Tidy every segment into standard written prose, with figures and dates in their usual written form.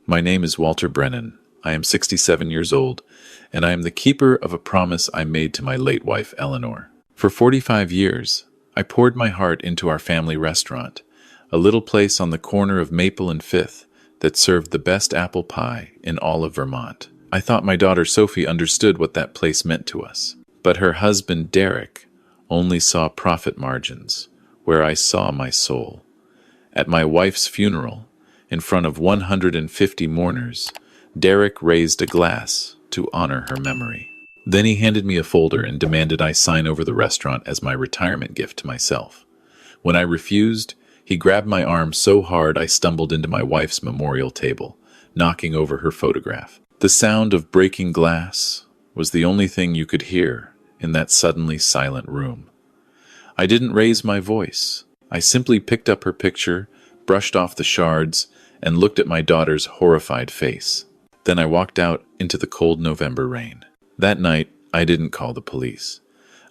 My name is Walter Brennan. I am 67 years old, and I am the keeper of a promise I made to my late wife, Eleanor. For 45 years, I poured my heart into our family restaurant, a little place on the corner of Maple and Fifth that served the best apple pie in all of Vermont. I thought my daughter Sophie understood what that place meant to us, but her husband, Derek, only saw profit margins, where I saw my soul. At my wife's funeral, in front of 150 mourners, Derek raised a glass to honor her memory. Then he handed me a folder and demanded I sign over the restaurant as my retirement gift to myself. When I refused, he grabbed my arm so hard I stumbled into my wife's memorial table, knocking over her photograph. The sound of breaking glass was the only thing you could hear in that suddenly silent room. I didn't raise my voice. I simply picked up her picture, brushed off the shards, and looked at my daughter's horrified face. Then I walked out into the cold November rain. That night, I didn't call the police.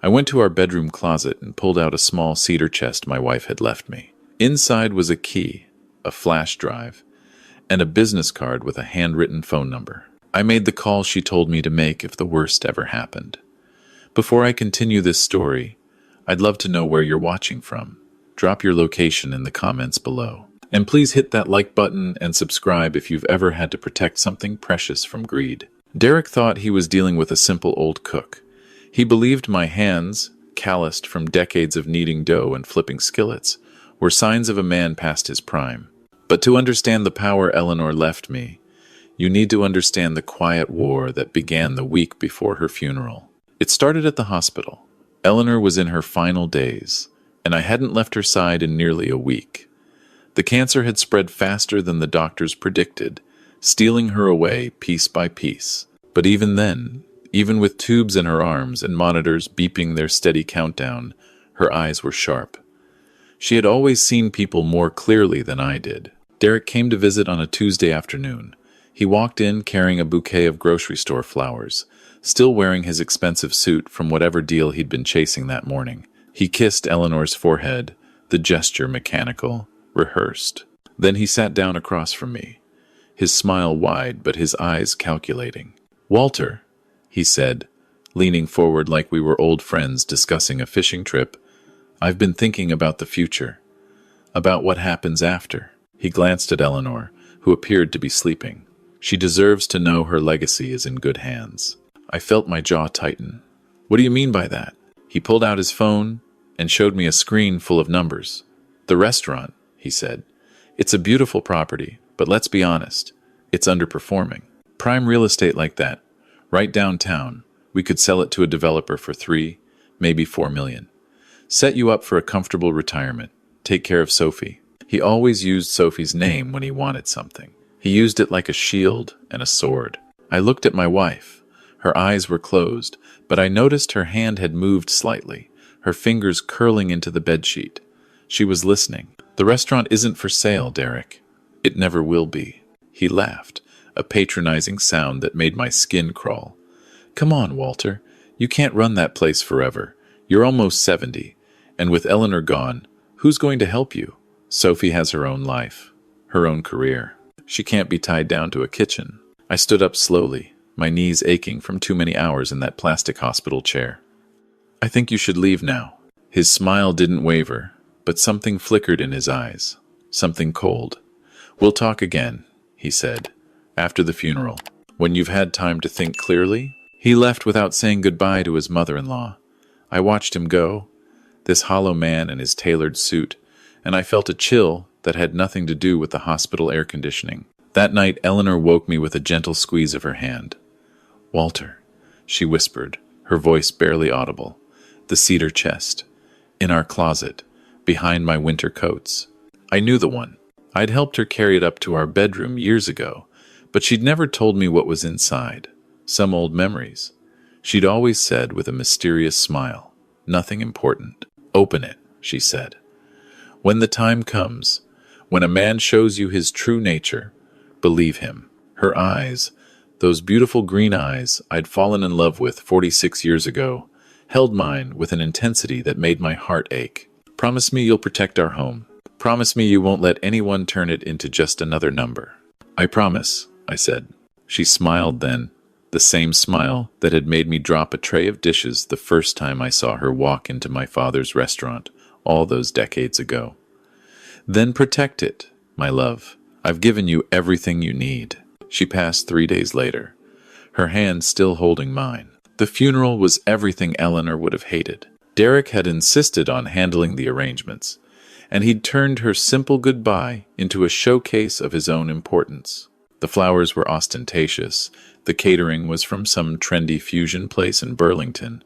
I went to our bedroom closet and pulled out a small cedar chest my wife had left me. Inside was a key, a flash drive, and a business card with a handwritten phone number. I made the call she told me to make if the worst ever happened. Before I continue this story, I'd love to know where you're watching from. Drop your location in the comments below. And please hit that like button and subscribe if you've ever had to protect something precious from greed. Derek thought he was dealing with a simple old cook. He believed my hands, calloused from decades of kneading dough and flipping skillets, were signs of a man past his prime. But to understand the power Eleanor left me, you need to understand the quiet war that began the week before her funeral. It started at the hospital. Eleanor was in her final days, and I hadn't left her side in nearly a week. The cancer had spread faster than the doctors predicted, stealing her away piece by piece. But even then, even with tubes in her arms and monitors beeping their steady countdown, her eyes were sharp. She had always seen people more clearly than I did. Derek came to visit on a Tuesday afternoon. He walked in carrying a bouquet of grocery store flowers, still wearing his expensive suit from whatever deal he'd been chasing that morning. He kissed Eleanor's forehead, the gesture mechanical, rehearsed. Then he sat down across from me, his smile wide but his eyes calculating. "Walter," he said, leaning forward like we were old friends discussing a fishing trip, "I've been thinking about the future, about what happens after." He glanced at Eleanor, who appeared to be sleeping. She deserves to know her legacy is in good hands. I felt my jaw tighten. "What do you mean by that?" He pulled out his phone and showed me a screen full of numbers. "The restaurant," he said. "It's a beautiful property, but let's be honest, it's underperforming. Prime real estate like that, right downtown, we could sell it to a developer for 3, maybe 4 million. Set you up for a comfortable retirement. Take care of Sophie." He always used Sophie's name when he wanted something. He used it like a shield and a sword. I looked at my wife. Her eyes were closed, but I noticed her hand had moved slightly, her fingers curling into the bedsheet. She was listening. "The restaurant isn't for sale, Derek. It never will be." He laughed, a patronizing sound that made my skin crawl. "Come on, Walter. You can't run that place forever. You're almost 70, and with Eleanor gone, who's going to help you? Sophie has her own life, her own career. She can't be tied down to a kitchen." I stood up slowly, my knees aching from too many hours in that plastic hospital chair. "I think you should leave now." His smile didn't waver, but something flickered in his eyes, something cold. "We'll talk again," he said, "after the funeral, when you've had time to think clearly." He left without saying goodbye to his mother-in-law. I watched him go, this hollow man in his tailored suit, and I felt a chill that had nothing to do with the hospital air conditioning. That night, Eleanor woke me with a gentle squeeze of her hand. "Walter," she whispered, her voice barely audible. "The cedar chest. In our closet, behind my winter coats." I knew the one. I'd helped her carry it up to our bedroom years ago, but she'd never told me what was inside. Some old memories. She'd always said with a mysterious smile, "Nothing important. Open it," she said. "When the time comes, when a man shows you his true nature, believe him." Her eyes, those beautiful green eyes I'd fallen in love with 46 years ago, held mine with an intensity that made my heart ache. "Promise me you'll protect our home. Promise me you won't let anyone turn it into just another number." I promise, I said. She smiled then, the same smile that had made me drop a tray of dishes the first time I saw her walk into my father's restaurant all those decades ago. Then protect it, my love. I've given you everything you need. She passed 3 days later, her hand still holding mine. The funeral was everything Eleanor would have hated. Derek had insisted on handling the arrangements, and he'd turned her simple goodbye into a showcase of his own importance. The flowers were ostentatious, the catering was from some trendy fusion place in Burlington,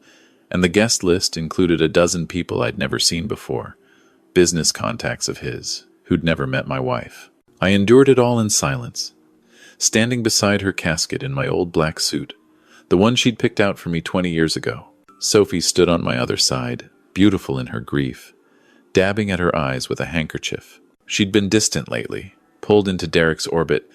and the guest list included a dozen people I'd never seen before, business contacts of his, who'd never met my wife. I endured it all in silence, standing beside her casket in my old black suit, the one she'd picked out for me 20 years ago. Sophie stood on my other side, beautiful in her grief, dabbing at her eyes with a handkerchief. She'd been distant lately, pulled into Derek's orbit,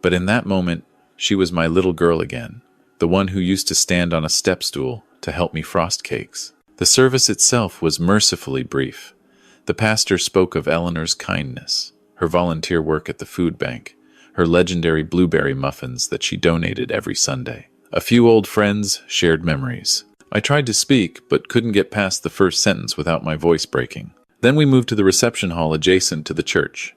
but in that moment, she was my little girl again, the one who used to stand on a step stool to help me frost cakes. The service itself was mercifully brief. The pastor spoke of Eleanor's kindness, her volunteer work at the food bank, her legendary blueberry muffins that she donated every Sunday. A few old friends shared memories. I tried to speak, but couldn't get past the first sentence without my voice breaking. Then we moved to the reception hall adjacent to the church.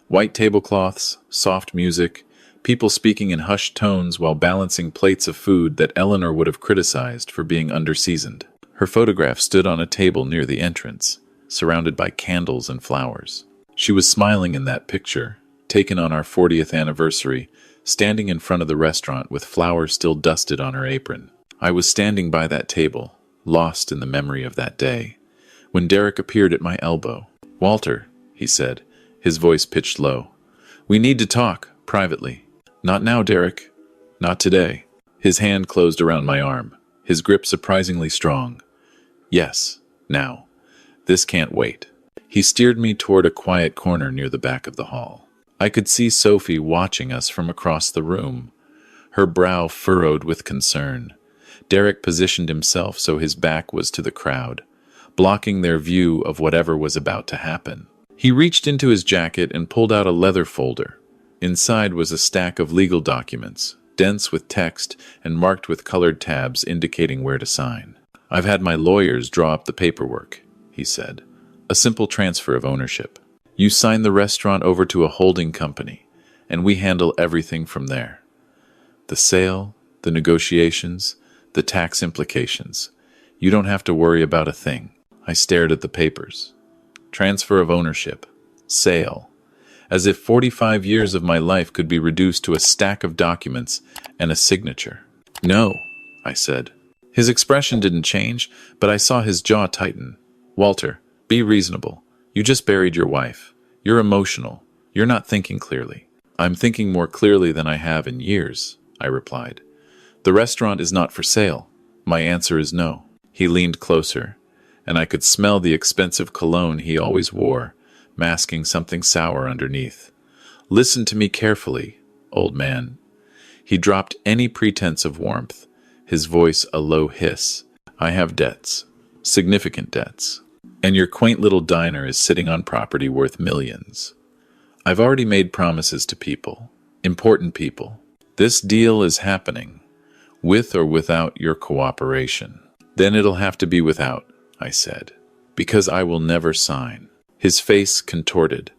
White tablecloths, soft music, people speaking in hushed tones while balancing plates of food that Eleanor would have criticized for being underseasoned. Her photograph stood on a table near the entrance, surrounded by candles and flowers. She was smiling in that picture, taken on our 40th anniversary, standing in front of the restaurant with flowers still dusted on her apron. I was standing by that table, lost in the memory of that day, when Derek appeared at my elbow. "Walter," he said, his voice pitched low. "We need to talk, privately." "Not now, Derek. Not today." His hand closed around my arm, his grip surprisingly strong. "Yes, now. This can't wait." He steered me toward a quiet corner near the back of the hall. I could see Sophie watching us from across the room, her brow furrowed with concern. Derek positioned himself so his back was to the crowd, blocking their view of whatever was about to happen. He reached into his jacket and pulled out a leather folder. Inside was a stack of legal documents, dense with text and marked with colored tabs indicating where to sign. "I've had my lawyers draw up the paperwork," he said. "A simple transfer of ownership. You sign the restaurant over to a holding company, and we handle everything from there. The sale, the negotiations, the tax implications. You don't have to worry about a thing." I stared at the papers. Transfer of ownership. Sale. As if 45 years of my life could be reduced to a stack of documents and a signature. "No," I said. His expression didn't change, but I saw his jaw tighten. "Walter, be reasonable. You just buried your wife. You're emotional. You're not thinking clearly." "I'm thinking more clearly than I have in years," I replied. "The restaurant is not for sale. My answer is no." He leaned closer, and I could smell the expensive cologne he always wore, masking something sour underneath. "Listen to me carefully, old man." He dropped any pretense of warmth, his voice a low hiss. "I have debts, significant debts, and your quaint little diner is sitting on property worth millions. I've already made promises to people, important people. This deal is happening, with or without your cooperation." "Then it'll have to be without," I said, "because I will never sign." His face contorted.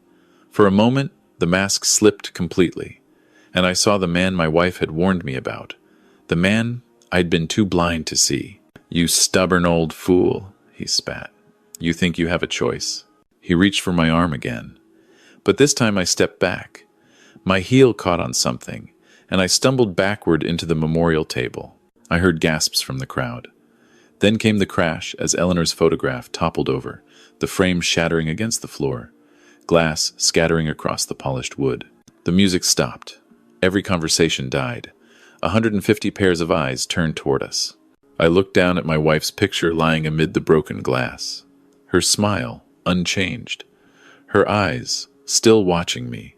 For a moment, the mask slipped completely, and I saw the man my wife had warned me about, the man I'd been too blind to see. "You stubborn old fool," he spat. "You think you have a choice." He reached for my arm again, but this time I stepped back. My heel caught on something, and I stumbled backward into the memorial table. I heard gasps from the crowd. Then came the crash as Eleanor's photograph toppled over, the frame shattering against the floor, glass scattering across the polished wood. The music stopped. Every conversation died. 150 pairs of eyes turned toward us. I looked down at my wife's picture lying amid the broken glass. Her smile, unchanged. Her eyes, still watching me,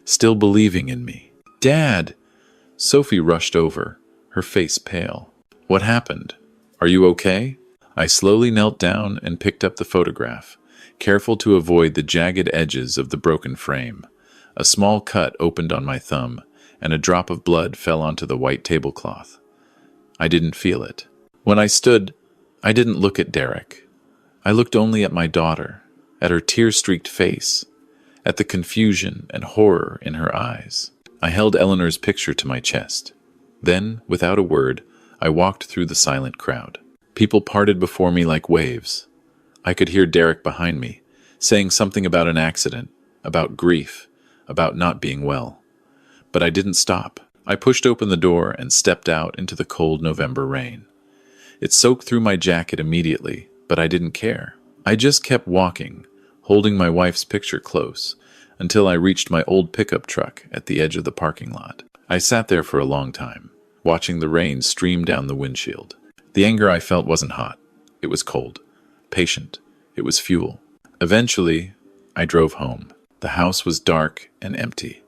still believing in me. "Dad!" Sophie rushed over, her face pale. "What happened? Are you okay?" I slowly knelt down and picked up the photograph, careful to avoid the jagged edges of the broken frame. A small cut opened on my thumb, and a drop of blood fell onto the white tablecloth. I didn't feel it. When I stood, I didn't look at Derek. I looked only at my daughter, at her tear-streaked face, at the confusion and horror in her eyes. I held Eleanor's picture to my chest. Then, without a word, I walked through the silent crowd. People parted before me like waves. I could hear Derek behind me, saying something about an accident, about grief, about not being well. But I didn't stop. I pushed open the door and stepped out into the cold November rain. It soaked through my jacket immediately, but I didn't care. I just kept walking, holding my wife's picture close, until I reached my old pickup truck at the edge of the parking lot. I sat there for a long time, watching the rain stream down the windshield. The anger I felt wasn't hot. It was cold, patient. It was fuel. Eventually, I drove home. The house was dark and empty.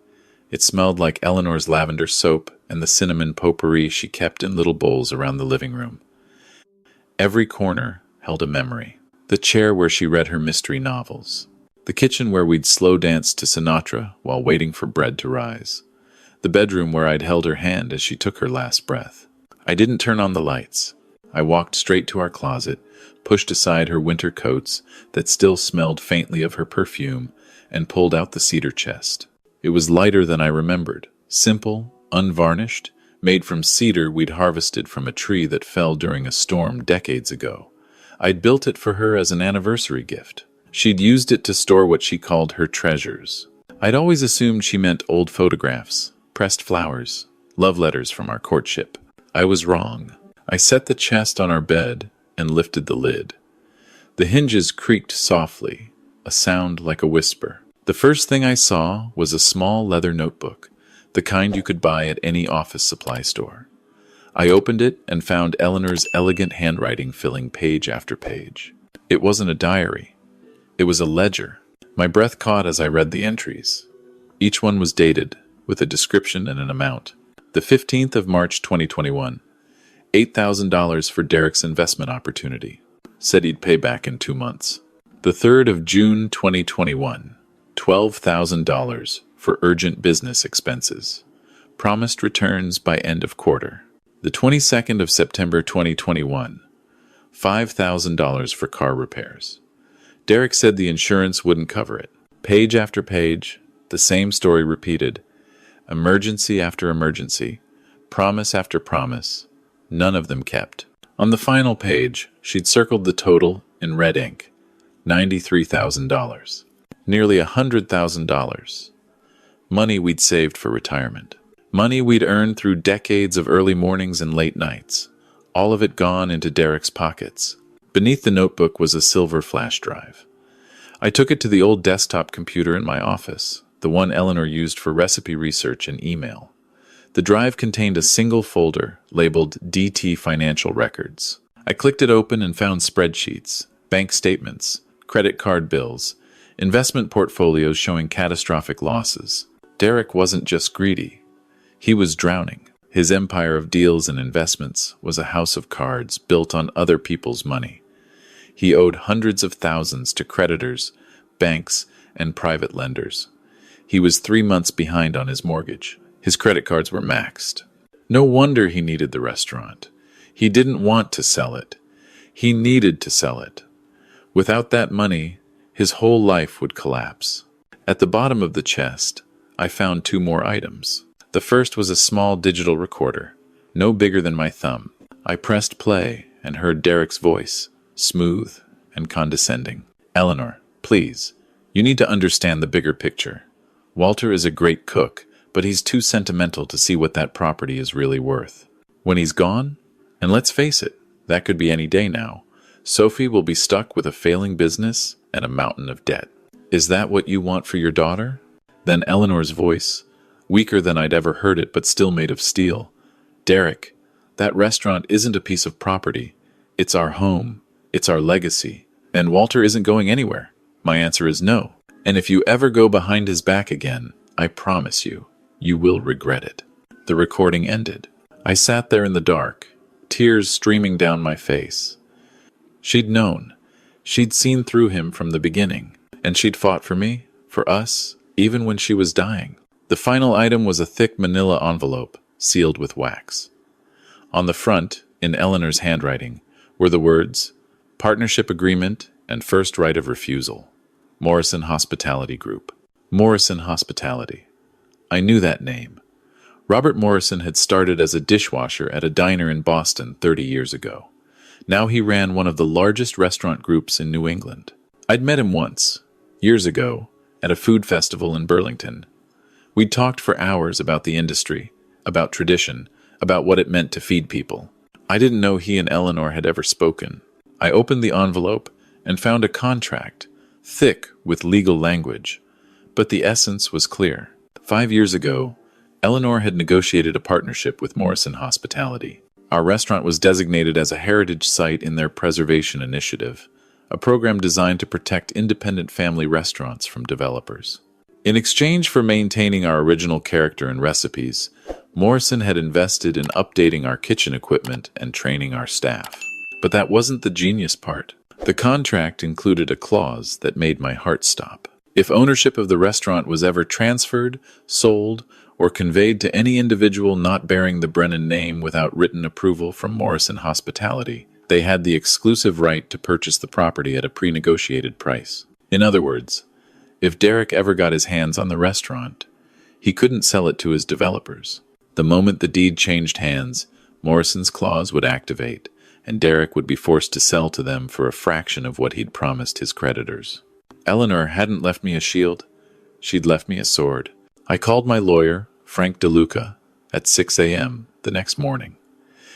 It smelled like Eleanor's lavender soap and the cinnamon potpourri she kept in little bowls around the living room. Every corner held a memory. The chair where she read her mystery novels. The kitchen where we'd slow dance to Sinatra while waiting for bread to rise. The bedroom where I'd held her hand as she took her last breath. I didn't turn on the lights. I walked straight to our closet, pushed aside her winter coats that still smelled faintly of her perfume, and pulled out the cedar chest. It was lighter than I remembered, simple, unvarnished, made from cedar we'd harvested from a tree that fell during a storm decades ago. I'd built it for her as an anniversary gift. She'd used it to store what she called her treasures. I'd always assumed she meant old photographs, pressed flowers, love letters from our courtship. I was wrong. I set the chest on our bed and lifted the lid. The hinges creaked softly, a sound like a whisper. The first thing I saw was a small leather notebook, the kind you could buy at any office supply store. I opened it and found Eleanor's elegant handwriting filling page after page. It wasn't a diary. It was a ledger. My breath caught as I read the entries. Each one was dated, with a description and an amount. The 15th of March 2021. $8,000 for Derek's investment opportunity. Said he'd pay back in 2 months. The 3rd of June 2021. $12,000 for urgent business expenses. Promised returns by end of quarter. The 22nd of September 2021. $5,000 for car repairs. Derek said the insurance wouldn't cover it. Page after page, the same story repeated. Emergency after emergency. Promise after promise. None of them kept. On the final page, she'd circled the total in red ink. $93,000. Nearly $100,000. Money we'd saved for retirement. Money we'd earned through decades of early mornings and late nights. All of it gone into Derek's pockets. Beneath the notebook was a silver flash drive. I took it to the old desktop computer in my office, the one Eleanor used for recipe research and email. The drive contained a single folder labeled DT Financial Records. I clicked it open and found spreadsheets, bank statements, credit card bills, investment portfolios showing catastrophic losses. Derek wasn't just greedy. He was drowning. His empire of deals and investments was a house of cards built on other people's money. He owed hundreds of thousands to creditors, banks, and private lenders. He was 3 months behind on his mortgage. His credit cards were maxed. No wonder he needed the restaurant. He didn't want to sell it. He needed to sell it. Without that money, his whole life would collapse. At the bottom of the chest, I found 2 more items. The first was a small digital recorder, no bigger than my thumb. I pressed play and heard Derek's voice, smooth and condescending. Eleanor, please, you need to understand the bigger picture. Walter is a great cook, but he's too sentimental to see what that property is really worth. When he's gone, and let's face it, that could be any day now, Sophie will be stuck with a failing business and a mountain of debt. Is that what you want for your daughter? Then Eleanor's voice, weaker than I'd ever heard it but still made of steel. Derek, that restaurant isn't a piece of property. It's our home. It's our legacy. And Walter isn't going anywhere. My answer is no. And if you ever go behind his back again, I promise you, you will regret it. The recording ended. I sat there in the dark, tears streaming down my face. She'd known. She'd seen through him from the beginning. And she'd fought for me, for us, even when she was dying. The final item was a thick manila envelope, sealed with wax. On the front, in Eleanor's handwriting, were the words, Partnership Agreement and First Right of Refusal. Morrison Hospitality Group. Morrison Hospitality. I knew that name. Robert Morrison had started as a dishwasher at a diner in Boston 30 years ago. Now he ran one of the largest restaurant groups in New England. I'd met him once, years ago, at a food festival in Burlington. We'd talked for hours about the industry, about tradition, about what it meant to feed people. I didn't know he and Eleanor had ever spoken. I opened the envelope and found a contract, thick with legal language. But the essence was clear. 5 years ago, Eleanor had negotiated a partnership with Morrison Hospitality. Our restaurant was designated as a heritage site in their preservation initiative, a program designed to protect independent family restaurants from developers. In exchange for maintaining our original character and recipes, Morrison had invested in updating our kitchen equipment and training our staff. But that wasn't the genius part. The contract included a clause that made my heart stop. If ownership of the restaurant was ever transferred, sold, or conveyed to any individual not bearing the Brennan name without written approval from Morrison Hospitality, they had the exclusive right to purchase the property at a pre-negotiated price. In other words, if Derek ever got his hands on the restaurant, he couldn't sell it to his developers. The moment the deed changed hands, Morrison's clause would activate, and Derek would be forced to sell to them for a fraction of what he'd promised his creditors. Eleanor hadn't left me a shield. She'd left me a sword. I called my lawyer, Frank DeLuca, at 6 a.m. the next morning.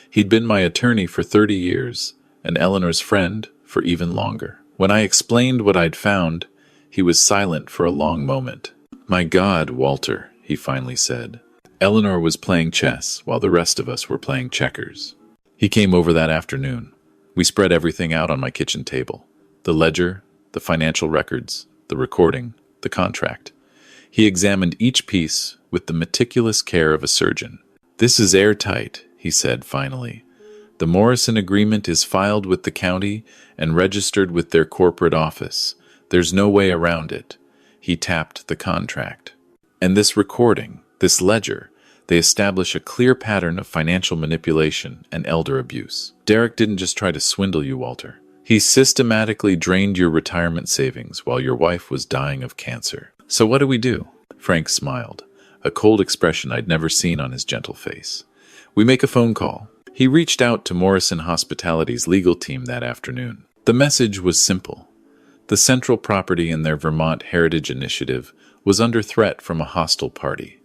He'd been my attorney for 30 years, and Eleanor's friend for even longer. When I explained what I'd found, he was silent for a long moment. "My God, Walter," he finally said. Eleanor was playing chess while the rest of us were playing checkers. He came over that afternoon. We spread everything out on my kitchen table. The ledger, the financial records, the recording, the contract. He examined each piece with the meticulous care of a surgeon. "This is airtight," he said finally. "The Morrison agreement is filed with the county and registered with their corporate office. There's no way around it." He tapped the contract. "And this recording, this ledger, they establish a clear pattern of financial manipulation and elder abuse. Derek didn't just try to swindle you, Walter. He systematically drained your retirement savings while your wife was dying of cancer. So what do we do?" Frank smiled, a cold expression I'd never seen on his gentle face. "We make a phone call." He reached out to Morrison Hospitality's legal team that afternoon. The message was simple. The central property in their Vermont Heritage Initiative was under threat from a hostile party.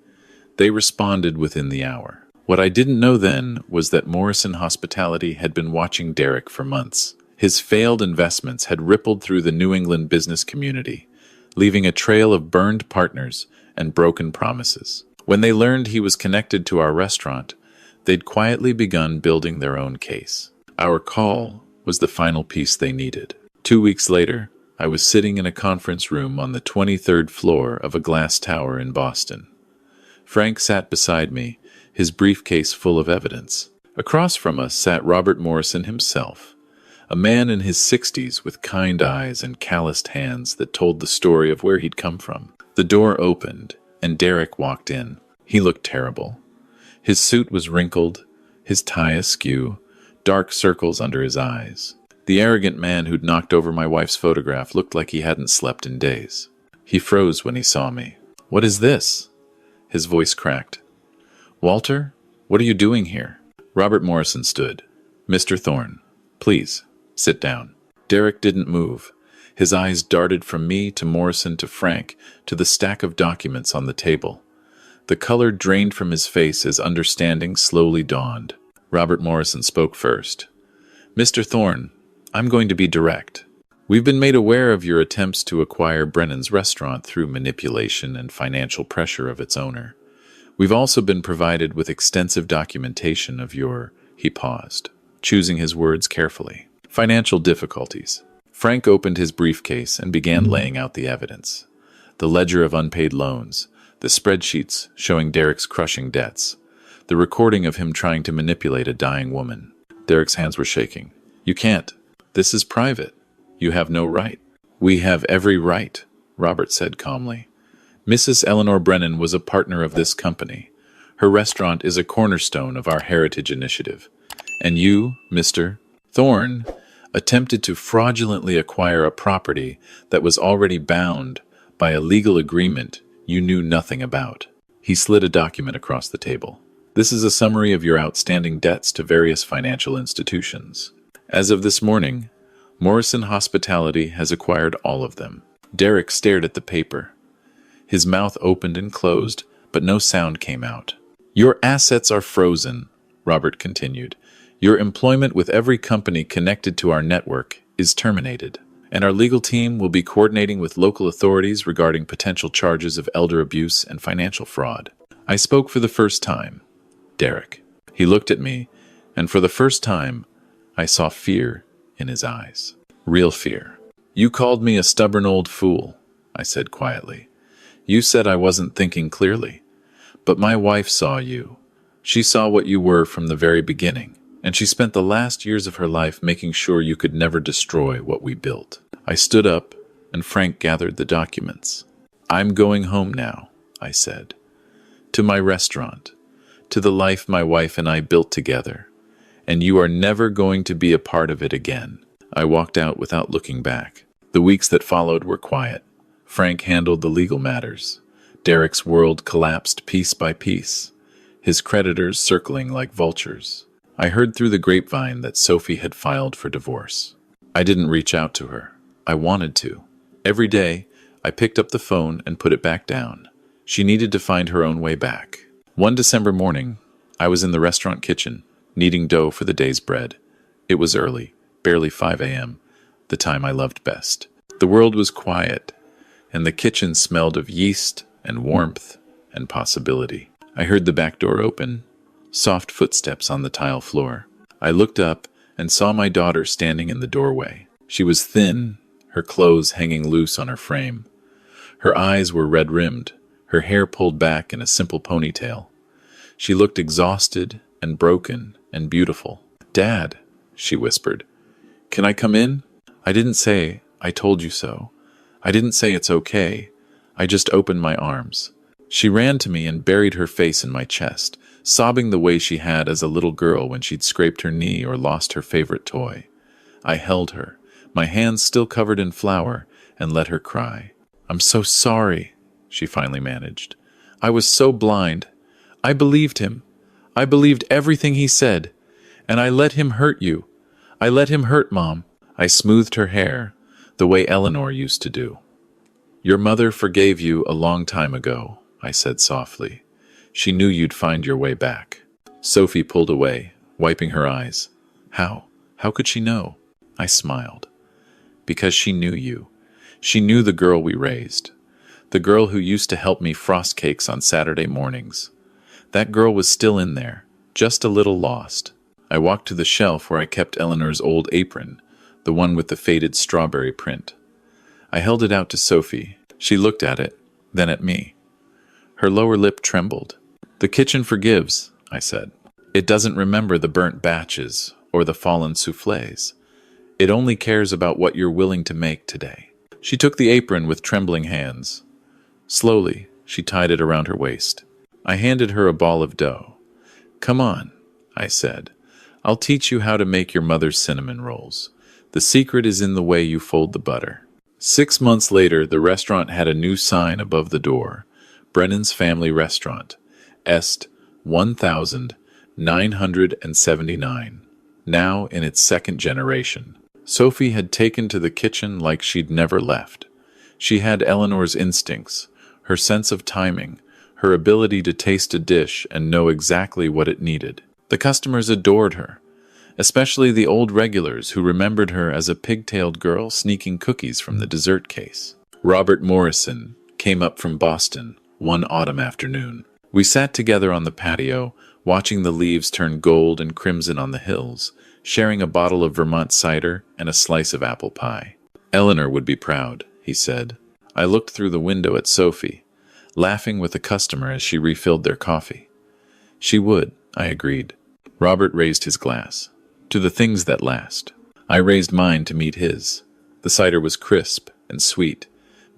They responded within the hour. What I didn't know then was that Morrison Hospitality had been watching Derek for months. His failed investments had rippled through the New England business community, leaving a trail of burned partners and broken promises. When they learned he was connected to our restaurant, they'd quietly begun building their own case. Our call was the final piece they needed. 2 weeks later, I was sitting in a conference room on the 23rd floor of a glass tower in Boston. Frank sat beside me, his briefcase full of evidence. Across from us sat Robert Morrison himself, a man in his 60s with kind eyes and calloused hands that told the story of where he'd come from. The door opened, and Derek walked in. He looked terrible. His suit was wrinkled, his tie askew, dark circles under his eyes. The arrogant man who'd knocked over my wife's photograph looked like he hadn't slept in days. He froze when he saw me. "What is this?" His voice cracked. "Walter, what are you doing here?" Robert Morrison stood. "Mr. Thorne, please, sit down." Derek didn't move. His eyes darted from me to Morrison to Frank to the stack of documents on the table. The color drained from his face as understanding slowly dawned. Robert Morrison spoke first. "Mr. Thorne, I'm going to be direct. We've been made aware of your attempts to acquire Brennan's restaurant through manipulation and financial pressure of its owner. We've also been provided with extensive documentation of your," he paused, choosing his words carefully, "financial difficulties." Frank opened his briefcase and began laying out the evidence. The ledger of unpaid loans, the spreadsheets showing Derek's crushing debts, the recording of him trying to manipulate a dying woman. Derek's hands were shaking. "You can't. This is private. You have no right." "We have every right," Robert said calmly. Mrs. Eleanor Brennan was a partner of this company. Her restaurant is a cornerstone of our heritage initiative. And you, Mr. Thorne, attempted to fraudulently acquire a property that was already bound by a legal agreement you knew nothing about. He slid a document across the table. This is a summary of your outstanding debts to various financial institutions. As of this morning, Morrison Hospitality has acquired all of them. Derek stared at the paper. His mouth opened and closed, but no sound came out. Your assets are frozen, Robert continued. Your employment with every company connected to our network is terminated, and our legal team will be coordinating with local authorities regarding potential charges of elder abuse and financial fraud. I spoke for the first time. Derek. He looked at me, and for the first time, I saw fear in his eyes. Real fear. You called me a stubborn old fool, I said quietly. You said I wasn't thinking clearly. But my wife saw you. She saw what you were from the very beginning, and she spent the last years of her life making sure you could never destroy what we built. I stood up, and Frank gathered the documents. I'm going home now, I said. To my restaurant. To the life my wife and I built together. And you are never going to be a part of it again. I walked out without looking back. The weeks that followed were quiet. Frank handled the legal matters. Derek's world collapsed piece by piece, his creditors circling like vultures. I heard through the grapevine that Sophie had filed for divorce. I didn't reach out to her. I wanted to. Every day, I picked up the phone and put it back down. She needed to find her own way back. One December morning, I was in the restaurant kitchen, kneading dough for the day's bread. It was early, barely 5 a.m., the time I loved best. The world was quiet, and the kitchen smelled of yeast and warmth and possibility. I heard the back door open, soft footsteps on the tile floor. I looked up and saw my daughter standing in the doorway. She was thin, her clothes hanging loose on her frame. Her eyes were red-rimmed, her hair pulled back in a simple ponytail. She looked exhausted and broken and beautiful. Dad, she whispered, can I come in? I didn't say, I told you so. I didn't say it's okay. I just opened my arms. She ran to me and buried her face in my chest, sobbing the way she had as a little girl when she'd scraped her knee or lost her favorite toy. I held her, my hands still covered in flour, and let her cry. I'm so sorry, she finally managed. I was so blind. I believed him. I believed everything he said. And I let him hurt you. I let him hurt Mom. I smoothed her hair, the way Eleanor used to do. Your mother forgave you a long time ago, I said softly. She knew you'd find your way back. Sophie pulled away, wiping her eyes. How? How could she know? I smiled. Because she knew you. She knew the girl we raised. The girl who used to help me frost cakes on Saturday mornings. That girl was still in there, just a little lost. I walked to the shelf where I kept Eleanor's old apron, the one with the faded strawberry print. I held it out to Sophie. She looked at it, then at me. Her lower lip trembled. The kitchen forgives, I said. It doesn't remember the burnt batches or the fallen soufflés. It only cares about what you're willing to make today. She took the apron with trembling hands. Slowly, she tied it around her waist. I handed her a ball of dough. Come on, I said. I'll teach you how to make your mother's cinnamon rolls. The secret is in the way you fold the butter. 6 months later, the restaurant had a new sign above the door. Brennan's Family Restaurant. Est 1979. Now in its second generation. Sophie had taken to the kitchen like she'd never left. She had Eleanor's instincts, her sense of timing, her ability to taste a dish and know exactly what it needed. The customers adored her, especially the old regulars who remembered her as a pigtailed girl sneaking cookies from the dessert case. Robert Morrison came up from Boston one autumn afternoon. We sat together on the patio, watching the leaves turn gold and crimson on the hills, sharing a bottle of Vermont cider and a slice of apple pie. Eleanor would be proud, he said. I looked through the window at Sophie, laughing with a customer as she refilled their coffee. She would, I agreed. Robert raised his glass. To the things that last. I raised mine to meet his. The cider was crisp and sweet,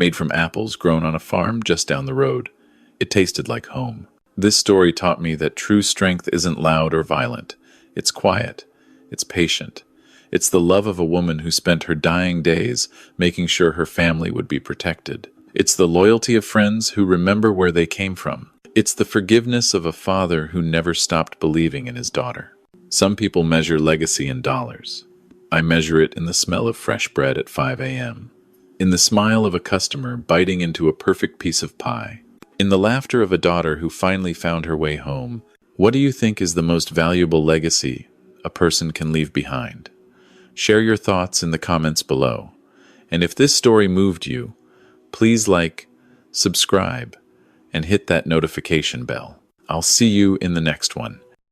made from apples grown on a farm just down the road. It tasted like home. This story taught me that true strength isn't loud or violent. It's quiet. It's patient. It's the love of a woman who spent her dying days making sure her family would be protected. It's the loyalty of friends who remember where they came from. It's the forgiveness of a father who never stopped believing in his daughter. Some people measure legacy in dollars. I measure it in the smell of fresh bread at 5 a.m., in the smile of a customer biting into a perfect piece of pie, in the laughter of a daughter who finally found her way home. What do you think is the most valuable legacy a person can leave behind? Share your thoughts in the comments below. And if this story moved you, please like, subscribe, and hit that notification bell. I'll see you in the next one.